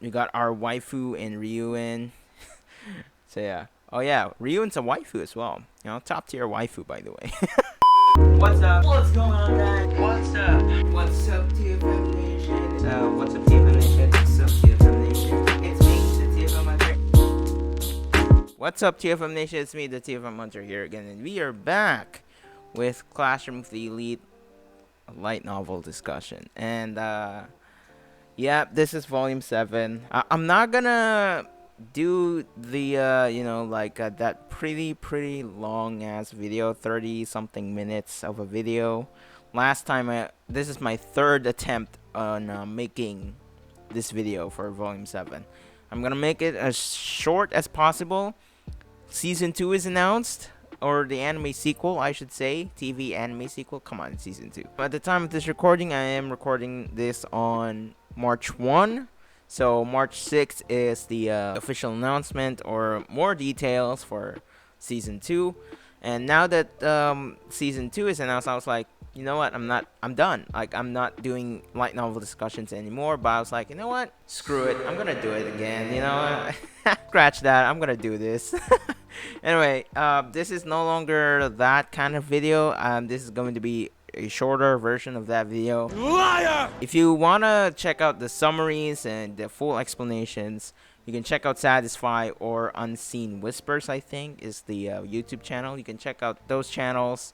we got our waifu in Ryuin. So yeah. Oh yeah, Ryuin's a waifu as well. You know, top tier waifu, by the way. What's up? What's going on, guys? What's up? What's up, TFM Nation? What's up, TFM Nation? What's up, TFM Nation? It's me, the TFM Hunter. What's up, TFM Nation? It's me, the TFM Hunter here again, and we are back with Classroom of the Elite, a light novel discussion. And yeah, this is volume 7. I'm not gonna do the that pretty long ass video, 30 something minutes of a video. Last time this is my third attempt on making this video for volume 7. I'm gonna make it as short as possible. Season 2 is announced, or the anime sequel, I should say. TV anime sequel. Come on, season 2. At the time of this recording, I am recording this on March 1. So March 6th is the official announcement or more details for season 2. And now that season 2 is announced, I was like, you know what? I'm done. Like, I'm not doing light novel discussions anymore. But I was like, you know what? Screw it. I'm gonna do it again. You know, scratch that. I'm gonna do this. Anyway, this is no longer that kind of video. This is going to be a shorter version of that video. Liar! If you wanna check out the summaries and the full explanations, you can check out Satisfy or Unseen Whispers, I think is the YouTube channel. You can check out those channels,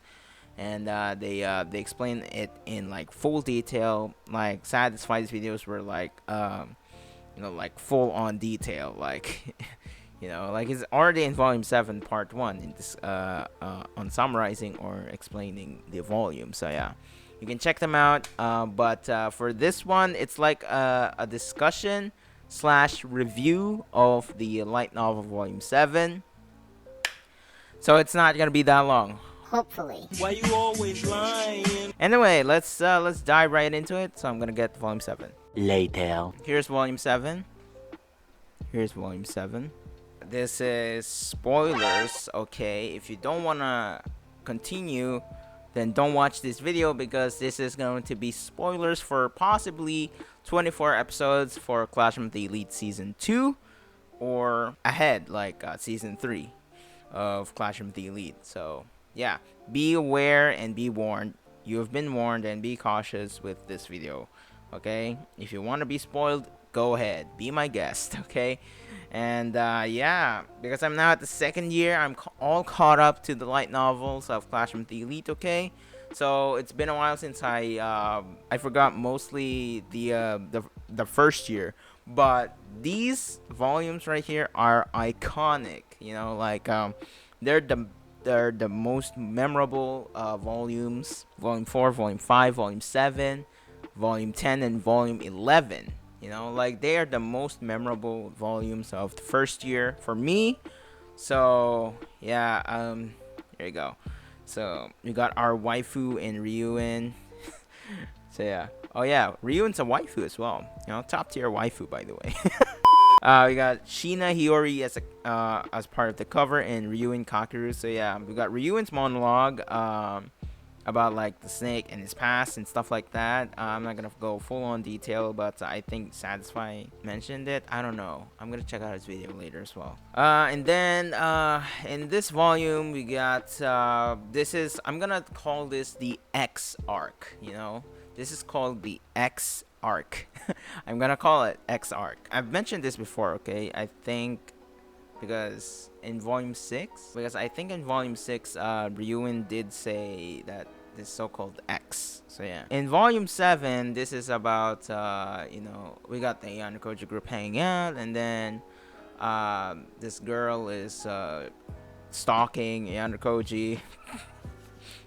and they explain it in like full detail. Like Satisfy's videos were like like full on detail, like like it's already in volume 7 part 1 in this on summarizing or explaining the volume. So yeah, you can check them out, but for this one, it's like a discussion / review of the light novel volume 7, so it's not gonna be that long, hopefully. Why you always lying? Anyway, let's dive right into it. So I'm gonna get volume 7 later. Here's volume 7. This is spoilers, okay? If you don't wanna continue, then don't watch this video, because this is going to be spoilers for possibly 24 episodes for Classroom of the Elite Season 2, or ahead, like Season 3 of Classroom of the Elite. So yeah, be aware and be warned. You have been warned, and be cautious with this video, okay? If you want to be spoiled, go ahead, be my guest, okay? And yeah, because I'm now at the 2nd year, I'm all caught up to the light novels of Classroom of the Elite, okay? So it's been a while since I forgot mostly the first year, but these volumes right here are iconic, like they're the most memorable volumes. Volume 4, volume 5, volume 7, volume 10, and volume 11. Like they are the most memorable volumes of the first year for me. So yeah, there you go. So we got our waifu in Ryuin. So yeah. Oh yeah, Ryuin's a waifu as well. Top tier waifu, by the way. We got Shina Hiyori as part of the cover, and Ryuin Kakeru. So yeah, we got Ryuin's monologue about like the snake and his past and stuff like that. I'm not gonna go full on detail, but I think Satisfy mentioned it. I don't know. I'm gonna check out his video later as well. And then in this volume we got I'm gonna call this the X arc. This is called the X arc. I'm gonna call it X arc. I've mentioned this before, okay? I think because in volume 6, Ryuin did say that this so-called X. So yeah, in volume 7, this is about we got the Ayanokoji group hanging out, and then this girl is stalking Ayanokoji.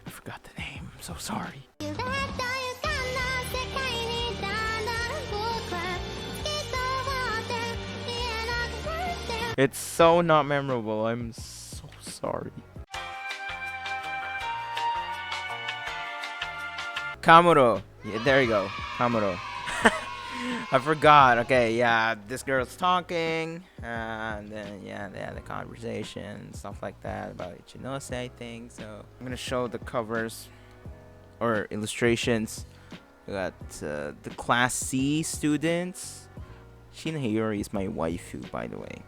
I forgot the name, I'm so sorry. It's so not memorable. I'm so sorry. Kamuro. Yeah, there you go. Kamuro. I forgot. Okay, yeah. This girl's talking. And then, yeah, they had a conversation. Stuff like that about Ichinose, I think. So, I'm going to show the covers or illustrations. We got the Class C students. Hiyori is my waifu, by the way.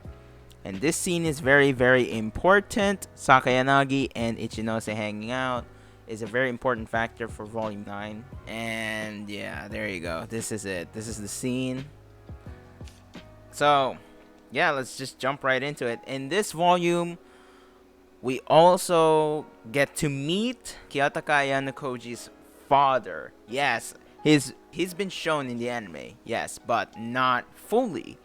And this scene is very, very important. Sakayanagi and Ichinose hanging out is a very important factor for Volume 9. And yeah, there you go. This is it. This is the scene. So, yeah, let's just jump right into it. In this volume, we also get to meet Kiyotaka Ayanokoji's father. Yes, he's been shown in the anime. Yes, but not fully.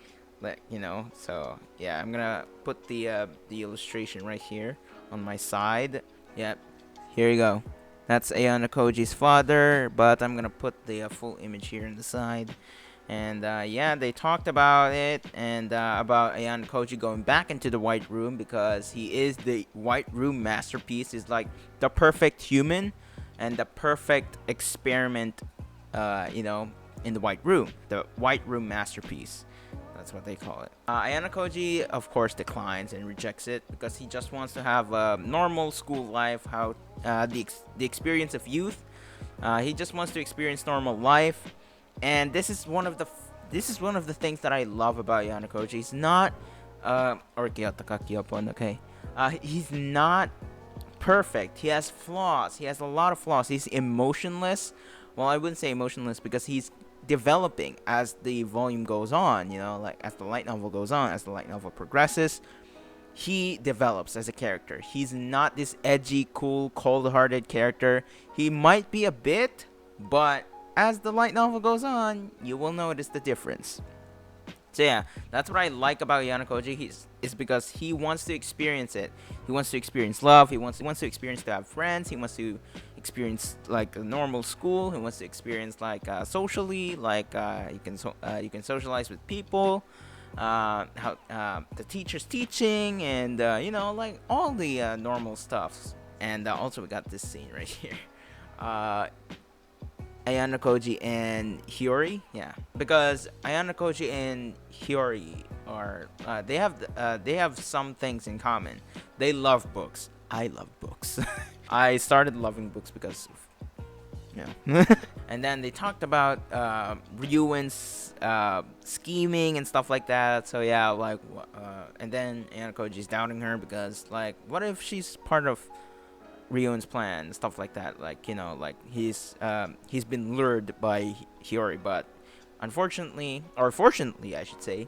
So yeah, I'm gonna put the illustration right here on my side. Yep, here you go. That's Ayanokoji's father, but I'm gonna put the full image here on the side. And yeah, they talked about it and about Ayanokoji going back into the White Room because he is the White Room masterpiece. He's like the perfect human and the perfect experiment, in the White Room. The White Room masterpiece. That's what they call it. Ayanokoji, of course, declines and rejects it because he just wants to have a normal school life, the experience of youth. He just wants to experience normal life. And this is one of the things that I love about Ayanokoji. He's not he's not perfect. He has flaws. He has a lot of flaws. He's emotionless. Well, I wouldn't say emotionless because he's developing as the volume goes on, like as the light novel goes on, as the light novel progresses, he develops as a character. He's not this edgy, cool, cold-hearted character. He might be a bit, but as the light novel goes on, you will notice the difference. So yeah, that's what I like about Ayanokoji. Is because he wants to experience it. He wants to experience love. He wants to experience to have friends. He wants to experience like a normal school. He wants to experience like socially, like you can socialize with people. How the teacher's teaching, and like all the normal stuffs. And also we got this scene right here. Ayanokoji and Hiyori, yeah, because Ayanokoji and Hiyori are they have some things in common. They love books. I love books. I started loving books because of, and then they talked about Ryuen's scheming and stuff like that. So yeah, like and then Ayanokoji's doubting her because like, what if she's part of Ryuen's plan and stuff like that, like he's been lured by Hiyori, but unfortunately, or fortunately I should say,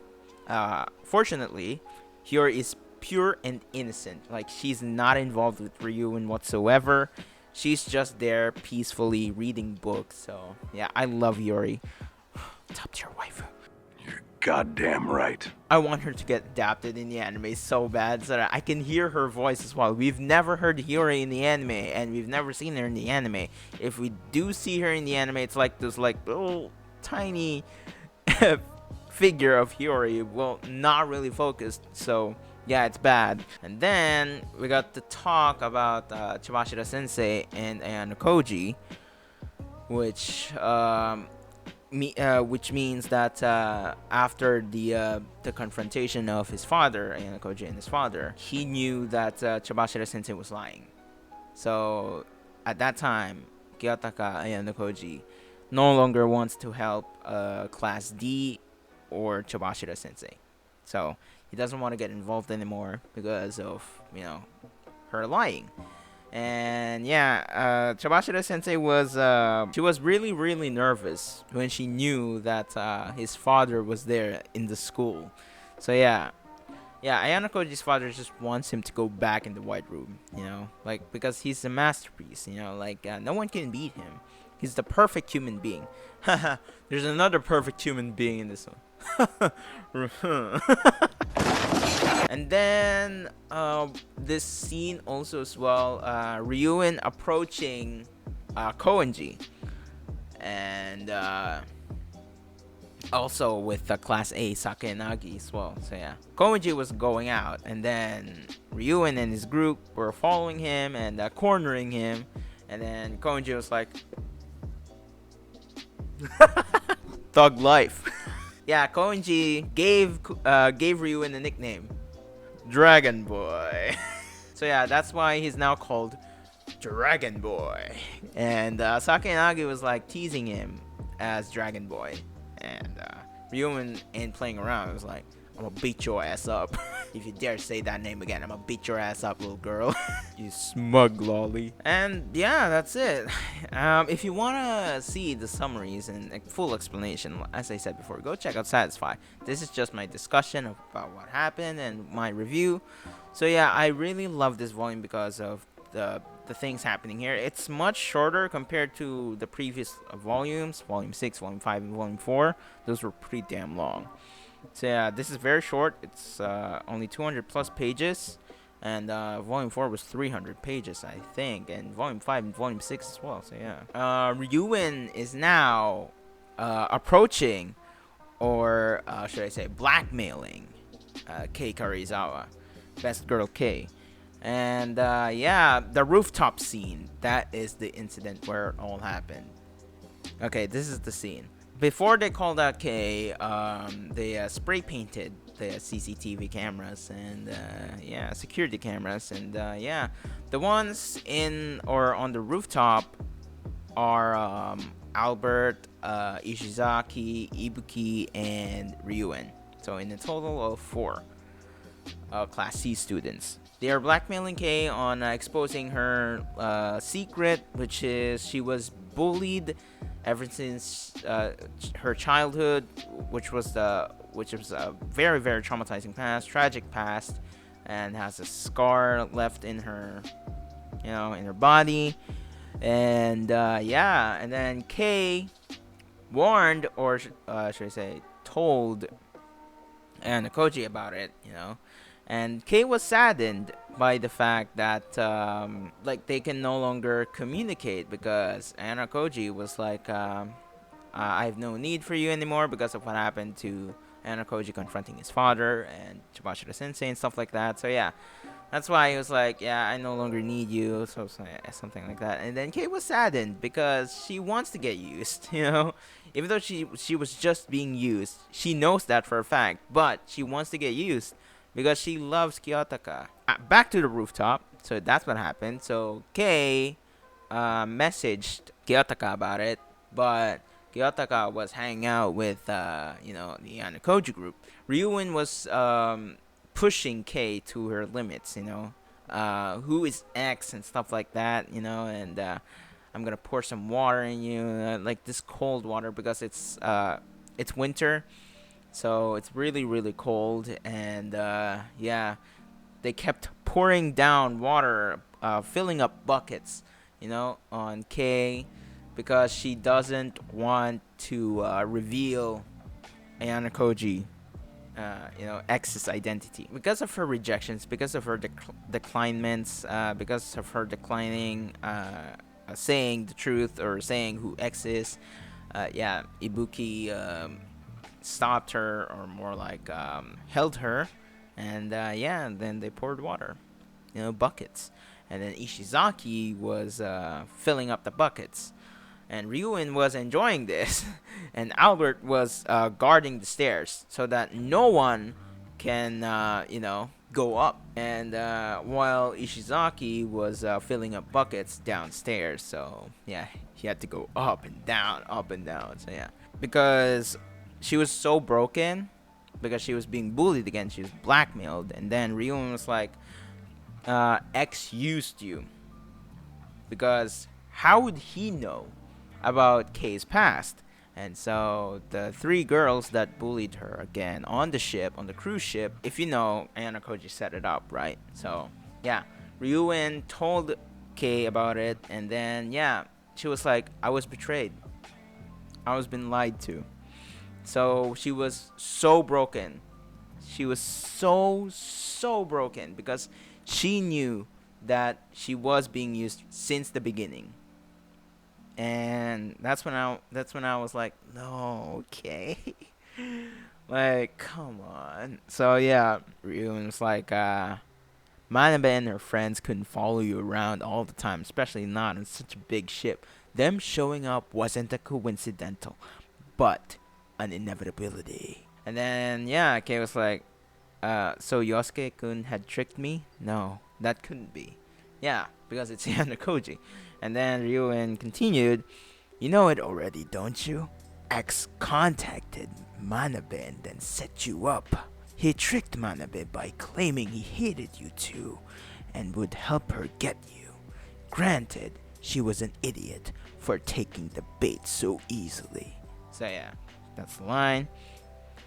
fortunately Hiyori is pure and innocent. Like, she's not involved with Ryuen whatsoever. She's just there peacefully reading books. So yeah, I love Hiyori. Top tier waifu. You're goddamn right. I want her to get adapted in the anime so bad so that I can hear her voice as well. We've never heard Hiyori in the anime, and we've never seen her in the anime. If we do see her in the anime, it's like this little tiny figure of Hiyori. Well, not really focused, so yeah, it's bad. And then we got to talk about Chibashira Sensei and Ayanokoji, which means that after the confrontation of his father, Ayanokoji and his father, he knew that Chibashira Sensei was lying. So at that time, Kiyotaka Ayanokoji no longer wants to help Class D or Chibashira Sensei. So he doesn't want to get involved anymore because of, her lying. And yeah, Chibashira Sensei was really, really nervous when she knew that his father was there in the school. So yeah, Ayanokoji's father just wants him to go back in the White Room, like, because he's a masterpiece, no one can beat him. He's the perfect human being. There's another perfect human being in this one. And then this scene also as well, Ryuen approaching Koenji, and also with Class A Sakayanagi as well. So yeah, Koenji was going out, and then Ryuen and his group were following him and cornering him, and then Koenji was like, thug life. Yeah, Koenji gave Ryuen a nickname, Dragon Boy. So yeah, that's why he's now called Dragon Boy. And Sakayanagi was like teasing him as Dragon Boy. And Ryuin ain't playing around. It was like, I'm gonna beat your ass up. If you dare say that name again, I'm gonna beat your ass up, little girl. You smug lolly. And yeah, that's it. If you wanna see the summaries and a full explanation, as I said before, go check out Satisfy. This is just my discussion about what happened and my review. So yeah, I really love this volume because of the things happening here. It's much shorter compared to the previous volumes, volume 6, volume 5, and volume 4. Those were pretty damn long. So yeah, this is very short. It's only 200 plus pages, and volume 4 was 300 pages, I think, and volume 5 and volume 6 as well. So yeah, Ryuin is now approaching, or should I say blackmailing, Kei Karuizawa, best girl Kei. And yeah, the rooftop scene, that is the incident where it all happened. Okay, this is the scene. Before they called out Kei, they spray painted the CCTV cameras and yeah, security cameras. And yeah, the ones in or on the rooftop are Albert, Ishizaki, Ibuki, and Ryuin. So in a total of 4 Class C students. They are blackmailing Kei on exposing her secret, which is she was bullied ever since her childhood, which was a very, very traumatizing past, tragic past, and has a scar left in her, in her body. And yeah, and then Kei warned, or should I say, told Ayanokoji about it, And Kei was saddened by the fact that like they can no longer communicate because Ayanokoji was like, I have no need for you anymore because of what happened to Ayanokoji confronting his father and Chibashira Sensei and stuff like that. So yeah, that's why he was like, yeah, I no longer need you, so something like that. And then Kei was saddened because she wants to get used, even though she was just being used. She knows that for a fact, but she wants to get used because she loves Kiyotaka. Back to the rooftop. So that's what happened. So Kei messaged Kiyotaka about it, but Kiyotaka was hanging out with the Ayanokoji group. Ryuin was pushing Kei to her limits, who is X and stuff like that, and I'm gonna pour some water in you, like this cold water because it's winter. So it's really, really cold, and yeah, they kept pouring down water, filling up buckets, on Kei, because she doesn't want to reveal Ayanokoji, X's identity. Because of her rejections, because of her declinements, because of her declining saying the truth or saying who X is, yeah, Ibuki stopped her, or more like held her, and yeah, and then they poured water, buckets, and then Ishizaki was filling up the buckets, and Ryuin was enjoying this, and Albert was guarding the stairs so that no one can go up, and while Ishizaki was filling up buckets downstairs. So yeah, he had to go up and down, so yeah, because she was so broken, because she was being bullied again, she was blackmailed, and then Ryuin was like, X used you, because how would he know about Kei's past? And so the 3 girls that bullied her again on the cruise ship, if you know, Ayanokoji set it up, right? So yeah, Ryuin told Kei about it, and then yeah, she was like, I was betrayed, I was been lied to. So she was so broken. She was so broken because she knew that she was being used since the beginning. And that's when I was like, no, okay. Like, come on. So yeah, Ryuin was like, Manabe and her friends couldn't follow you around all the time, especially not on such a big ship. Them showing up wasn't a coincidental, but an inevitability. And then yeah, Kei was like, so Yosuke-kun had tricked me? No, that couldn't be. Yeah, because it's Ayanokoji. And then Ryuin continued, you know it already, don't you? X contacted Manabe and then set you up. He tricked Manabe by claiming he hated you two and would help her get you. Granted, she was an idiot for taking the bait so easily. So yeah, that's the line.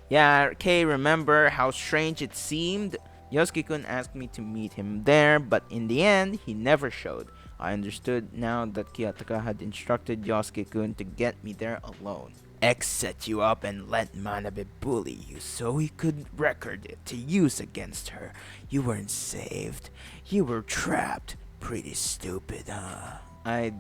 Yeah, Kei, remember how strange it seemed? Yosuke-kun asked me to meet him there, but in the end, he never showed. I understood now that Kiyotaka had instructed Yosuke-kun to get me there alone. X set you up and let Manabe bully you so he could record it to use against her. You weren't saved. You were trapped. Pretty stupid, huh? I'd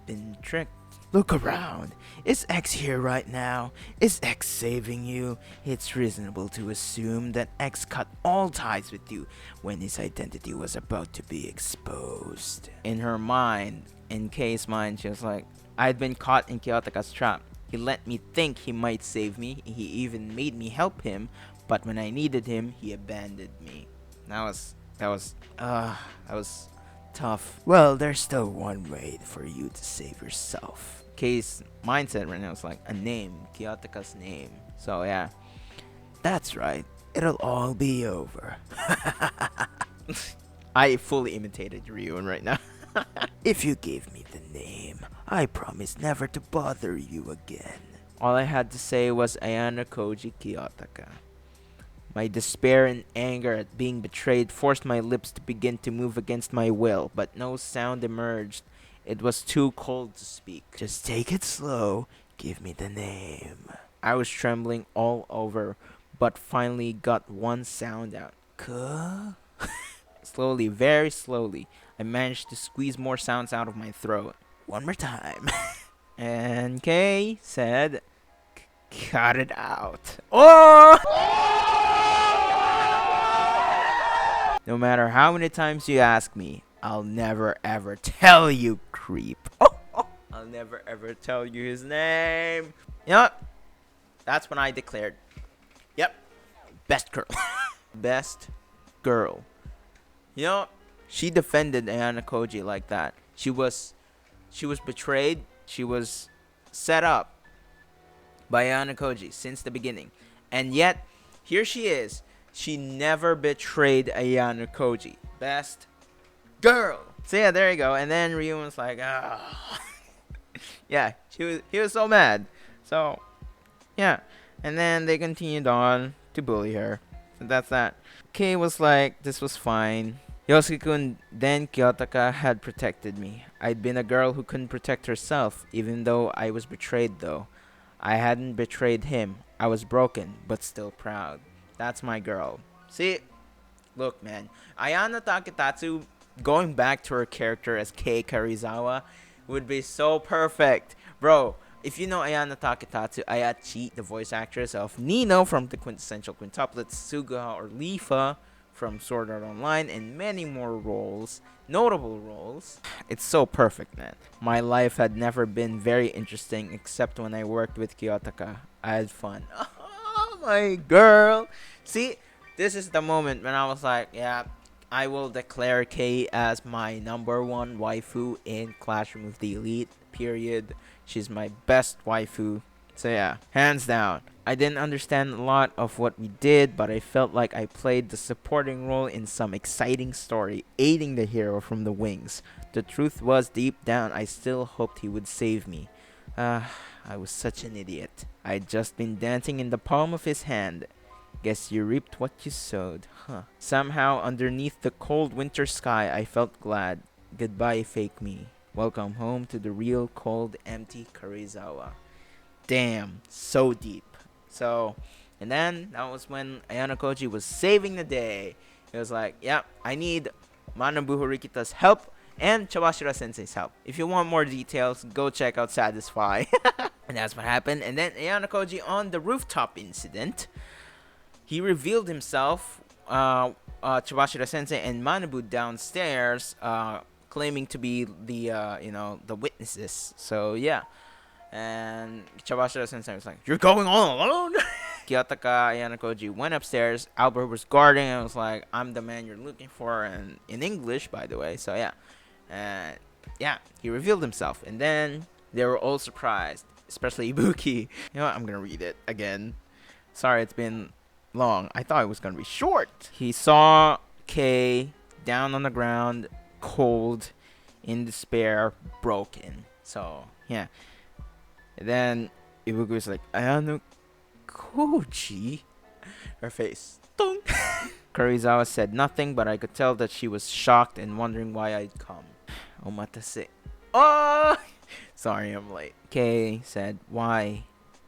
been tricked. Look around. Is X here right now? Is X saving you? It's reasonable to assume that X cut all ties with you when his identity was about to be exposed. In her mind, in Kei's mind, she was like, I'd been caught in Kiyotaka's trap. He let me think he might save me. He even made me help him, but when I needed him, he abandoned me. That was tough. Well, there's still one way for you to save yourself. Kei's mindset right now is like a name, Kiyotaka's name. So yeah, that's right. It'll all be over. I fully imitated Ryuun right now. If you gave me the name, I promise never to bother you again. All I had to say was Ayanokoji Kiyotaka. My despair and anger at being betrayed forced my lips to begin to move against my will, but no sound emerged. It was too cold to speak. Just take it slow. Give me the name. I was trembling all over, but finally got one sound out. Ka? Slowly, very slowly, I managed to squeeze more sounds out of my throat. One more time. And Kei said, cut it out. Oh! No matter how many times you ask me, I'll never ever tell you, creep. I'll never ever tell you his name. You know what? That's when I declared, yep, best girl. Best girl. You know, she defended Ayanokoji like that. She was betrayed. She was set up by Ayanokoji since the beginning. And yet, here she is. She never betrayed Ayanokoji. Best girl. So yeah, there you go. And then Ryuun was like, ah. Yeah, he was so mad. So, yeah. And then they continued on to bully her. So that's that. Kei was like, this was fine. Yosuke-kun, then Kiyotaka had protected me. I'd been a girl who couldn't protect herself, even though I was betrayed though. I hadn't betrayed him. I was broken, but still proud. That's my girl. See? Look, man. Ayano Taketatsu, going back to her character as Kei Karuizawa, would be so perfect. Bro, if you know Ayano Taketatsu, Ayachi, the voice actress of Nino from the quintessential quintuplets, Suga or Lifa from Sword Art Online, and many more roles, notable roles. It's so perfect, man. My life had never been very interesting except when I worked with Kiyotaka. I had fun. Oh, my girl. See, this is the moment when I was like, yeah, I will declare Kei as my #1 waifu in Classroom of the Elite, period. She's my best waifu. So yeah, hands down. I didn't understand a lot of what we did, but I felt like I played the supporting role in some exciting story, aiding the hero from the wings. The truth was, deep down, I still hoped he would save me. I was such an idiot. I'd just been dancing in the palm of his hand. Guess you reaped what you sowed, huh? Somehow, underneath the cold winter sky, I felt glad. Goodbye, fake me. Welcome home to the real, cold, empty Karuizawa. Damn, so deep. So, and then that was when Ayanokoji was saving the day. He was like, yeah, I need Manabu Horikita's help and Chawashira Sensei's help. If you want more details, go check out Satisfy. And that's what happened. And then Ayanokoji on the rooftop incident, he revealed himself, Chawashira Sensei and Manabu downstairs, claiming to be the witnesses. So yeah. And Chawashira Sensei was like, you're going all alone? Kiyotaka Ayanokoji went upstairs. Albert was guarding and was like, I'm the man you're looking for, and in English, by the way. So yeah. And yeah, he revealed himself. And then they were all surprised, especially Ibuki. You know what? I'm gonna read it again. Sorry, it's been long. I thought it was gonna be short. He saw Kei down on the ground, cold, in despair, broken. So yeah. And then Ibuki was like, Ayanokoji. Her face. Dong. Karuizawa said nothing, but I could tell that she was shocked and wondering why I'd come. Omatase. Oh! Sorry, I'm late. Kei said, Why?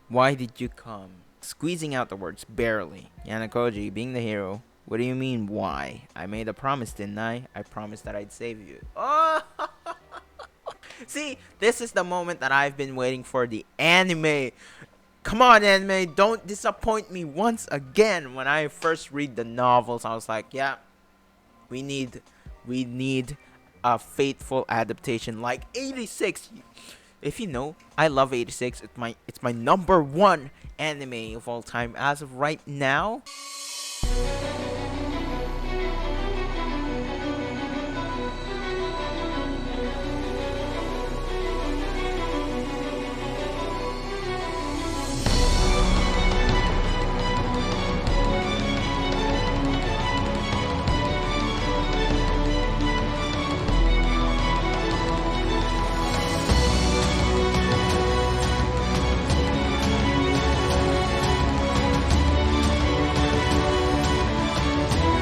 Why did you come? Squeezing out the words, barely. Ayanokoji, being the hero, what do you mean, why? I made a promise, didn't I? I promised that I'd save you. Oh! See, this is the moment that I've been waiting for. The anime. Come on, anime, don't disappoint me once again. When I first read the novels, I was like, yeah, we need a faithful adaptation like 86. If you know, I love 86. It's my number one anime of all time as of right now.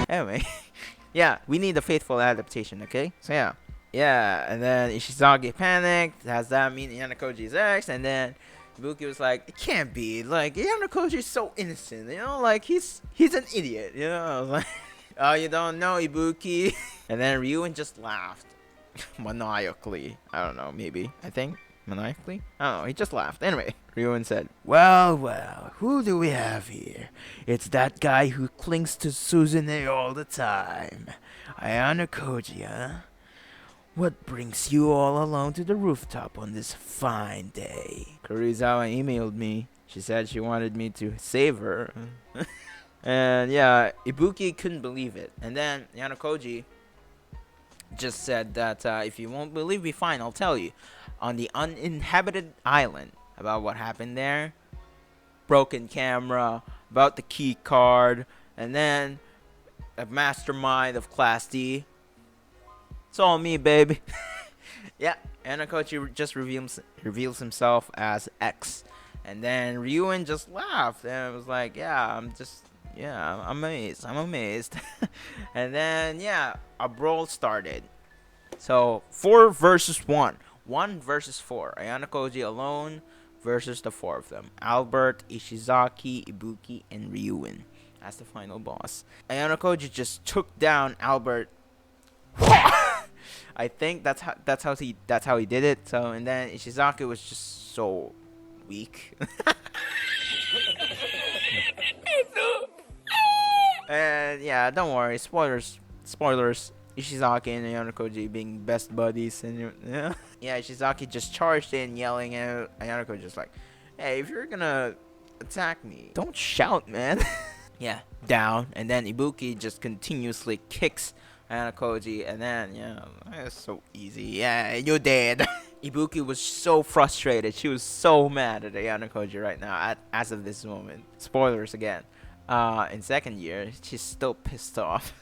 Anyway, yeah, we need a faithful adaptation, okay? So yeah, and then Ishizaki panicked. Does that mean Ayanokoji's ex? And then Ibuki was like, it can't be. Like, Ayanokoji's so innocent, you know? Like, he's an idiot, you know? I was like, oh, you don't know, Ibuki. And then Ryuen just laughed. Maniacally. I don't know, maybe. I think. Maniacally? I don't know, he just laughed. Anyway, Ryuen said, well, who do we have here? It's that guy who clings to Suzune all the time. Ayanokoji, huh? What brings you all alone to the rooftop on this fine day? Karuizawa emailed me. She said she wanted me to save her. And yeah, Ibuki couldn't believe it. And then Ayanokoji just said that if you won't believe me, fine, I'll tell you. On the uninhabited island, about what happened there, broken camera, about the key card, and then a mastermind of Class D. It's all me, baby. Yeah, Ayanokoji just reveals himself as X, and then Ryuen just laughed and was like, I'm amazed. And then yeah, a brawl started. So 4 versus 1. 1 versus 4. Ayanokoji alone versus the 4 of them. Albert, Ishizaki, Ibuki, and Ryuen as the final boss. Ayanokoji just took down Albert. I think that's how he did it. So and then Ishizaki was just so weak. And yeah, don't worry, spoilers. Ishizaki and Ayanokoji being best buddies, and yeah, Ishizaki just charged in, yelling, and Ayanokoji just like, hey, if you're gonna attack me, don't shout, man. Yeah, down, and then Ibuki just continuously kicks Ayanokoji, and then it's so easy. Yeah, you're dead. Ibuki was so frustrated. She was so mad at Ayanokoji right now as of this moment. Spoilers again. In second year, she's still pissed off.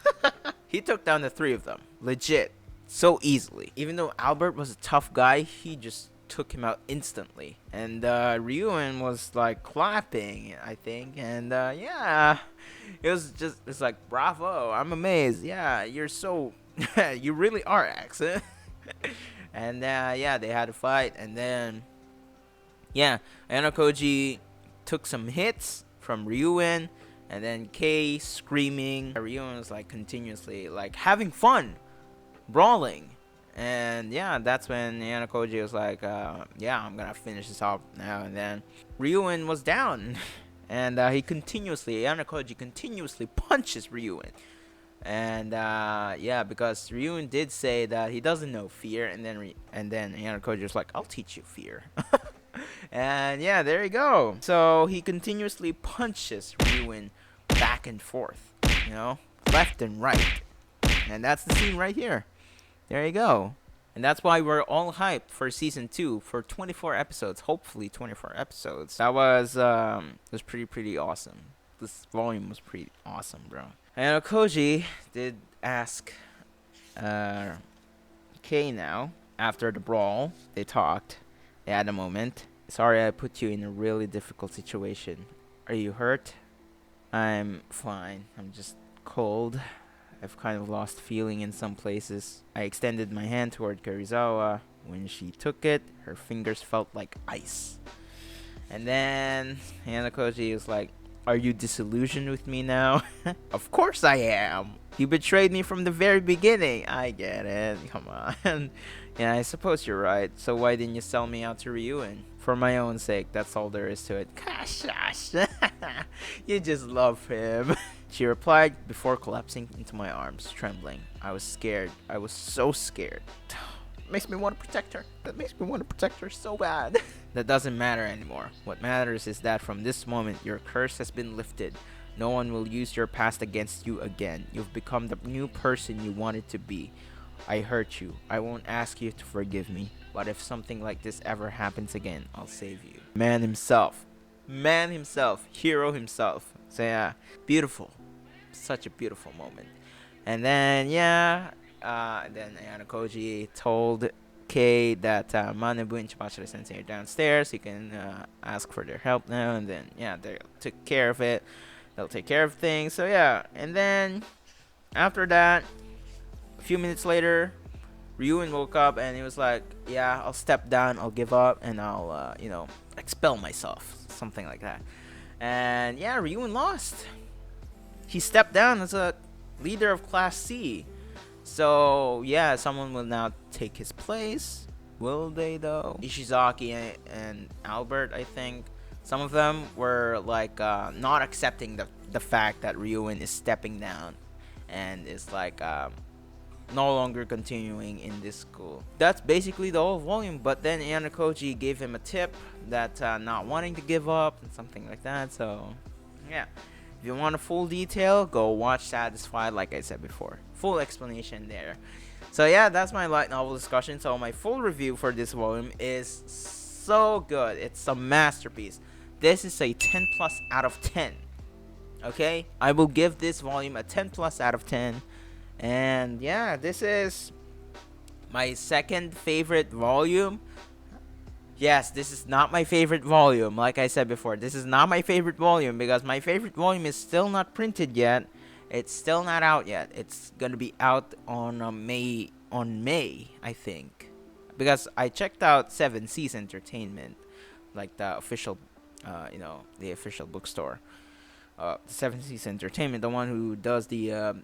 He took down the 3 of them. Legit. So easily. Even though Albert was a tough guy, he just took him out instantly. And Ryuen was like clapping, I think. And yeah, it's like, bravo, I'm amazed. Yeah, you're so, you really are X. And yeah, they had a fight. And then, yeah, Ayanokoji took some hits from Ryuen. And then Kei screaming. Ryuen was like continuously like having fun, brawling. And yeah, that's when Ayanokoji was like, yeah, I'm gonna finish this off now. And then Ryuen was down. And Ayanokoji continuously punches Ryuen. And yeah, because Ryuen did say that he doesn't know fear. And then Ayanokoji was like, I'll teach you fear. And yeah, there you go. So he continuously punches Ryuen back and forth, left and right. And that's the scene right here. There you go. And that's why we're all hyped for season 2 for 24 episodes. Hopefully 24 episodes. That was pretty awesome. This volume was pretty awesome, bro. And Koji did ask Kei now. After the brawl, they talked. They had a moment. Sorry I put you in a really difficult situation. Are you hurt? I'm fine. I'm just cold. I've kind of lost feeling in some places. I extended my hand toward Karuizawa. When she took it, her fingers felt like ice. And then Ayanokoji was like, are you disillusioned with me now? Of course I am. You betrayed me from the very beginning. I get it. Come on. Yeah, I suppose you're right. So why didn't you sell me out to Ryuen? For my own sake, that's all there is to it. Gosh, you just love him. She replied before collapsing into my arms, trembling. I was scared. I was so scared. Makes me want to protect her. That makes me want to protect her so bad. That doesn't matter anymore. What matters is that from this moment, your curse has been lifted. No one will use your past against you again. You've become the new person you wanted to be. I hurt you. I won't ask you to forgive me. But if something like this ever happens again, I'll save you. Man himself. Man himself. Hero himself. So yeah, beautiful. Such a beautiful moment. And then, yeah, then Ayanokoji told Kei that Manabu and Chibachira Sensei are downstairs. You can ask for their help now. And then, yeah, they took care of it. They'll take care of things. So yeah, and then after that, a few minutes later, Ryuen woke up and he was like, yeah, I'll step down, I'll give up, and I'll, expel myself. Something like that. And yeah, Ryuen lost. He stepped down as a leader of Class C. So yeah, someone will now take his place. Will they though? Ishizaki and Albert, I think. Some of them were like not accepting the fact that Ryuen is stepping down and is like no longer continuing in this school. That's basically the whole volume. But then Ayanokoji gave him a tip that not wanting to give up and something like that. So yeah, if you want a full detail, go watch Satisfied, like I said before. Full explanation there. So yeah, that's my light novel discussion. So my full review for this volume is so good. It's a masterpiece. This is a 10 plus out of 10. Okay, I will give this volume a 10 plus out of 10. And yeah, this is my second favorite volume. Yes, this is not my favorite volume. Like I said before, this is not my favorite volume because my favorite volume is still not printed yet. It's still not out yet. It's gonna be out on May, I think, because I checked out 7 Seas Entertainment, like the official, the official bookstore. 7 Seas Entertainment, the one who does the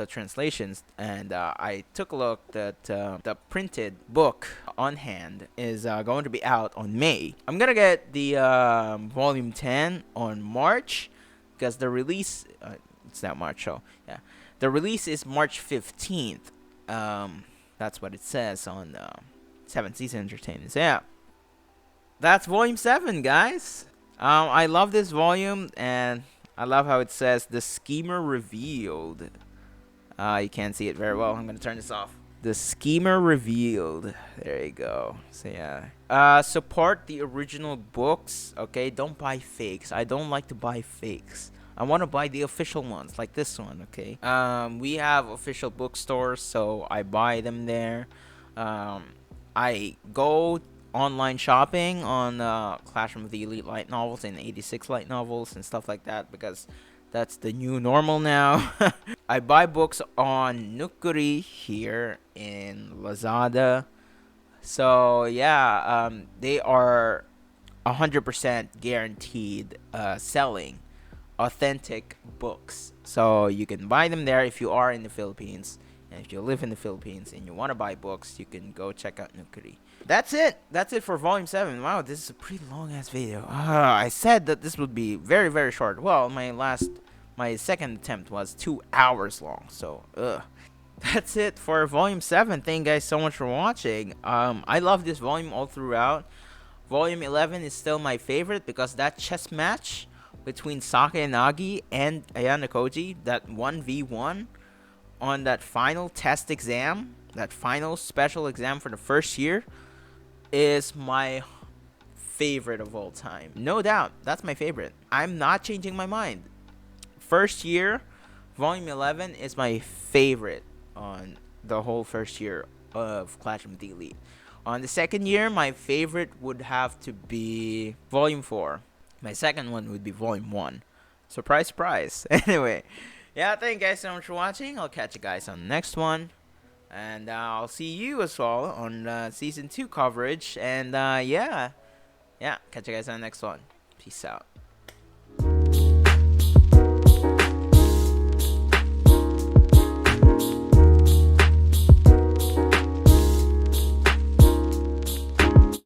translations, and I took a look that the printed book on hand is going to be out on May. I'm gonna get the volume 10 on March because the release it's not March, so yeah, the release is March 15th. That's what it says on 7 Seas Entertainment. So yeah, that's volume 7, guys. I love this volume, and I love how it says the schemer revealed. You can't see it very well. I'm gonna turn this off. The schemer revealed. There you go. So yeah. Support the original books. Okay, don't buy fakes. I don't like to buy fakes. I want to buy the official ones, like this one. Okay. We have official bookstores, so I buy them there. I go online shopping on Classroom of the Elite light novels and 86 light novels and stuff like that because that's the new normal now. I buy books on Nukuri here in Lazada. So yeah, they are 100% guaranteed selling authentic books. So you can buy them there if you are in the Philippines. And if you live in the Philippines and you want to buy books, you can go check out Nukuri. That's it. That's it for volume 7. Wow, this is a pretty long ass video. I said that this would be very, very short. Well, my second attempt was 2 hours long. So, that's it for volume 7. Thank you guys so much for watching. I love this volume all throughout. Volume 11 is still my favorite because that chess match between Sakayanagi and Ayanokoji, that 1v1, on that final test exam, that final special exam for the first year, is my favorite of all time. No doubt, that's my favorite. I'm not changing my mind. First year, volume 11 is my favorite on the whole first year of Clash of the Elite. On the second year, my favorite would have to be volume 4. My second one would be volume 1. Surprise, surprise. Anyway, yeah, thank you guys so much for watching. I'll catch you guys on the next one. And I'll see you as well on season 2 coverage. And yeah, catch you guys on the next one. Peace out.